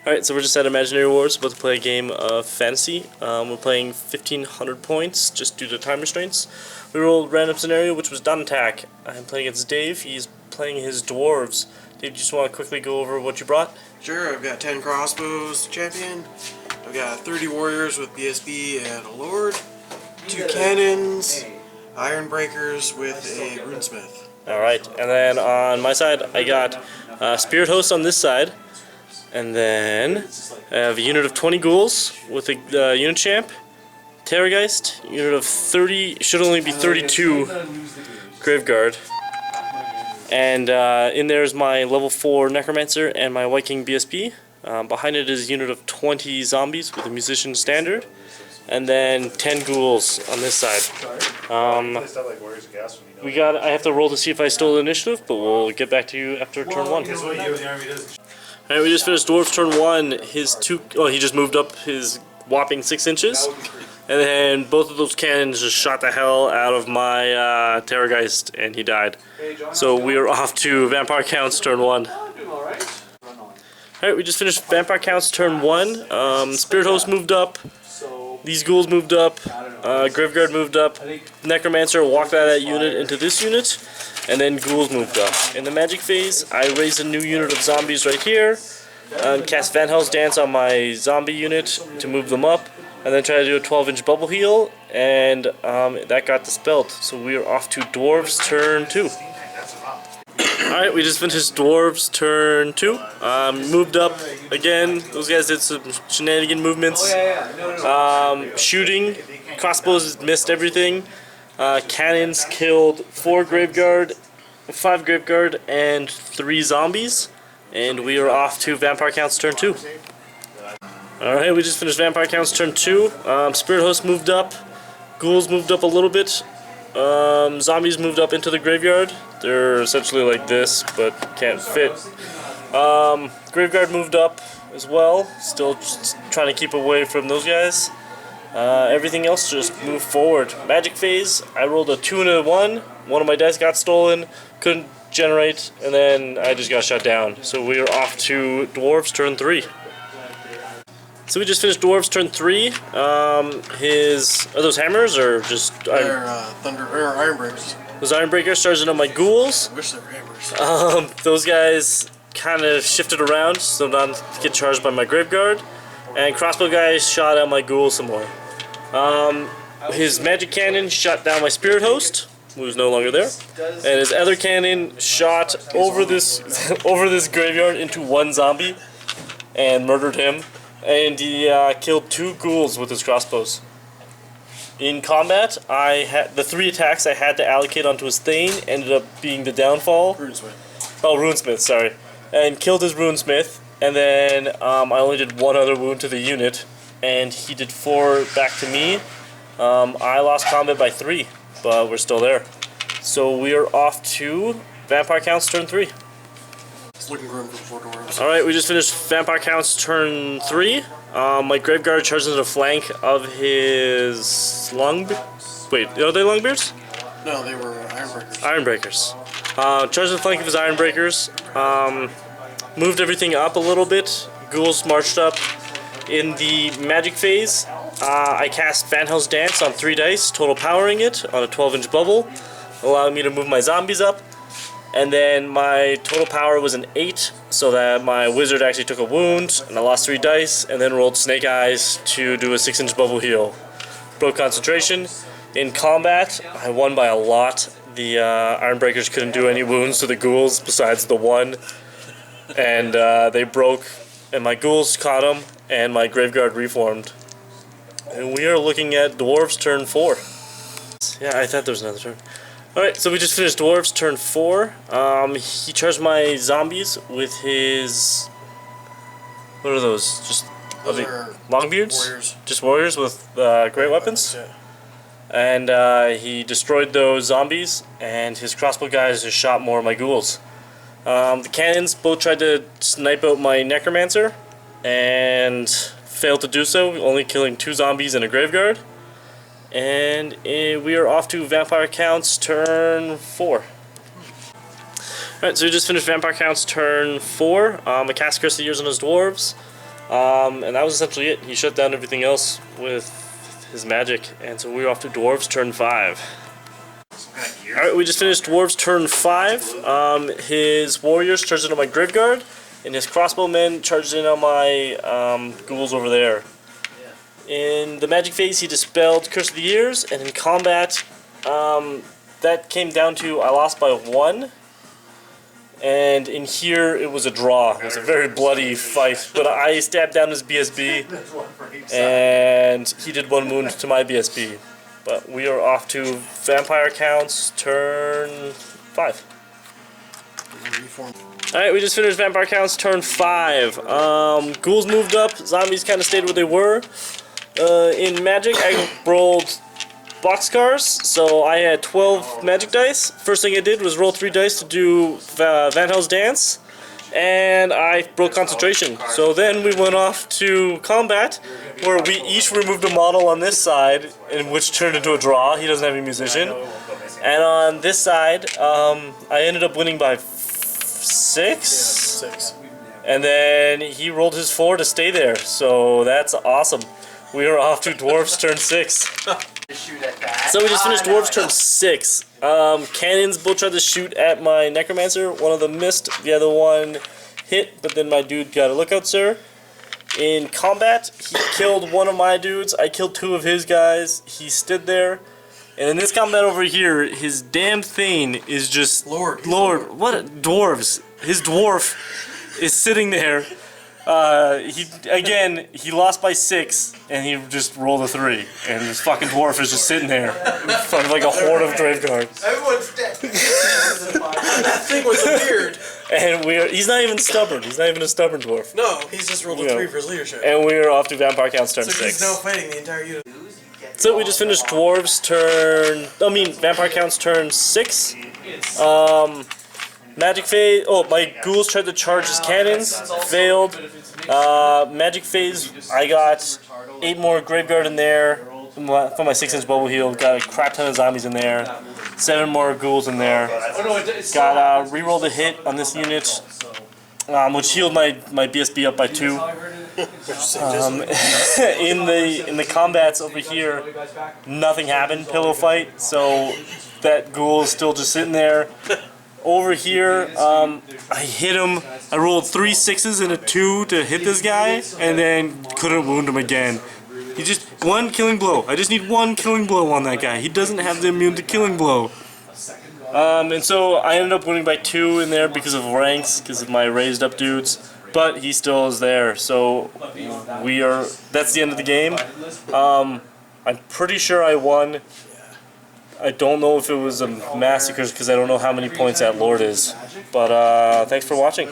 Alright, so we're just at Imaginary Wars, about to play a game of fantasy. We're playing 1500 points, just due to time restraints. We rolled random scenario, which was done attack. I'm playing against Dave, he's playing his Dwarves. Dave, do you just want to quickly go over what you brought? Sure, I've got 10 crossbows, champion. I've got 30 warriors with BSB and a lord. 2 cannons, iron breakers with a runesmith. Alright, and then on my side, I got Spirit Host on this side. And then I have a unit of 20 ghouls with a unit champ, Terrorgeist, unit of 30, should only be 32 Graveguard. And in there is my level 4 Necromancer and my Viking BSP. Behind it is a unit of 20 zombies with a Musician Standard. And then 10 ghouls on this side. I have to roll to see if I stole the initiative, but we'll get back to you after turn 1. Alright, we just finished Dwarf's turn 1. He just moved up his whopping 6 inches. And then both of those cannons just shot the hell out of my Terrorgeist, and he died. So we are off to Vampire Counts turn 1. Alright, we just finished Vampire Counts turn 1. Spirit Host moved up. These ghouls moved up, Graveguard moved up, Necromancer walked out of that unit into this unit, and then ghouls moved up. In the magic phase, I raised a new unit of zombies right here, cast Van Hell's Dance on my zombie unit to move them up, and then try to do a 12-inch bubble heal, and that got dispelled. So we are off to Dwarves turn 2. Alright, we just finished Dwarves turn 2. Moved up again. Those guys did some shenanigan movements. Shooting. Crossbows missed everything. Cannons killed 5 Graveguard, and 3 zombies. And we are off to Vampire Counts turn 2. Alright, we just finished Vampire Counts turn 2. Spirit Host moved up. Ghouls moved up a little bit. Zombies moved up into the graveyard. They're essentially like this, but can't fit. Graveguard moved up as well. Still just trying to keep away from those guys. Everything else just moved forward. Magic phase, I rolled a 2 and a 1. One of my dice got stolen, couldn't generate, and then I just got shut down. So we are off to Dwarves turn 3. So we just finished Dwarves turn 3. Are those hammers or just They're iron breakers. Those iron breakers charging on my ghouls. I wish they were hammers. Those guys kind of shifted around so not to get charged by my Graveguard. And crossbow guys shot at my ghouls some more. His magic cannon shot down my Spirit Host, who's no longer there. And his other cannon shot over this graveyard into one zombie and murdered him. And he killed 2 ghouls with his crossbows. In combat, I had the 3 attacks I had to allocate onto his Thane ended up being the downfall. Runesmith. Oh, Runesmith, sorry. And killed his Runesmith, and then I only did 1 other wound to the unit, and he did 4 back to me. I lost combat by 3, but we're still there. So we are off to Vampire Counts turn 3. Looking grim for 4 dwarves. Alright, we just finished Vampire Counts turn 3. My Graveguard charges into the flank of his Wait, are they Longbeards? No, they were iron breakers. Iron Breakers. Charged the flank of his Iron Breakers. Moved everything up a little bit. Ghouls marched up. In the magic phase, I cast Van Hell's Dance on 3 dice, total powering it on a 12-inch bubble, allowing me to move my zombies up. And then my total power was an 8, so that my wizard actually took a wound, and I lost 3 dice, and then rolled Snake Eyes to do a 6-inch bubble heal. Broke concentration. In combat, I won by a lot. The Iron Breakers couldn't do any wounds to the ghouls besides the 1, and they broke, and my ghouls caught them, and my Graveguard reformed. And we are looking at Dwarves turn 4. Yeah, I thought there was another turn. Alright, so we just finished Dwarves turn 4. He charged my zombies with his... What are those? Just Longbeards? Warriors. Just warriors with great weapons? Yeah. And he destroyed those zombies, and his crossbow guys just shot more of my ghouls. The cannons both tried to snipe out my Necromancer, and failed to do so, only killing 2 zombies and a Graveguard. And we are off to Vampire Counts turn 4. Alright, so we just finished Vampire Counts turn 4. I cast Curse of the Years on his Dwarves. And that was essentially it. He shut down everything else with his magic, and so we were off to Dwarves turn 5. Alright, we just finished Dwarves turn 5. His warriors charged in on my Graveguard, and his crossbowmen charged in on my ghouls over there. In the magic phase, he dispelled Curse of the Years, and in combat, that came down to I lost by 1. And in here, it was a draw. It was a very bloody fight, but I stabbed down his BSB, and he did 1 wound to my BSB. But we are off to Vampire Counts turn 5. Alright, we just finished Vampire Counts turn 5. Ghouls moved up, zombies kind of stayed where they were. In Magic, I rolled boxcars, so I had 12 magic dice. First thing I did was roll 3 dice to do Van Hels's Dance, and I broke concentration. So then we went off to combat, where we each removed a model on this side, in which turned into a draw. He doesn't have a musician. And on this side, I ended up winning by 6. And then he rolled his 4 to stay there, so that's awesome. We are off to Dwarves turn 6. So we just finished Dwarves turn 6. Cannons both tried to shoot at my Necromancer. One of them missed, the other one hit, but then my dude got a lookout, sir. In combat, he killed one of my dudes. I killed 2 of his guys. He stood there. And in this combat over here, his damn Thane is just... Lord, what? Dwarves. His Dwarf is sitting there. He lost by 6, and he just rolled a 3, and this fucking Dwarf is just sitting there in front of like a horde of Graveguards. Everyone's dead. That thing was weird. And he's not even stubborn. He's not even a stupid Dwarf. No, he's just rolled a 3 for his leadership. And we are off to Vampire Counts turn 6. So he's now fighting the entire unit. So we just finished Vampire Counts turn 6. Magic phase. Oh, my ghouls tried to charge his cannons, failed. Magic phase, I got 8 more Graveguard in there from my 6-inch bubble heal. Got a crap ton of zombies in there. 7 more ghouls in there. Got rerolled a hit on this unit, which healed my BSB up by 2. In the combats over here, nothing happened. Pillow fight. So that ghoul is still just sitting there. Over here, I hit him. I rolled 3 6s and a 2 to hit this guy, and then couldn't wound him again. He just 1 killing blow. I just need 1 killing blow on that guy. He doesn't have the immune to killing blow. And so I ended up winning by 2 in there because of ranks, because of my raised up dudes. But he still is there. So that's the end of the game. I'm pretty sure I won. I don't know if it was a massacre because I don't know how many points that Lord is. But thanks for watching.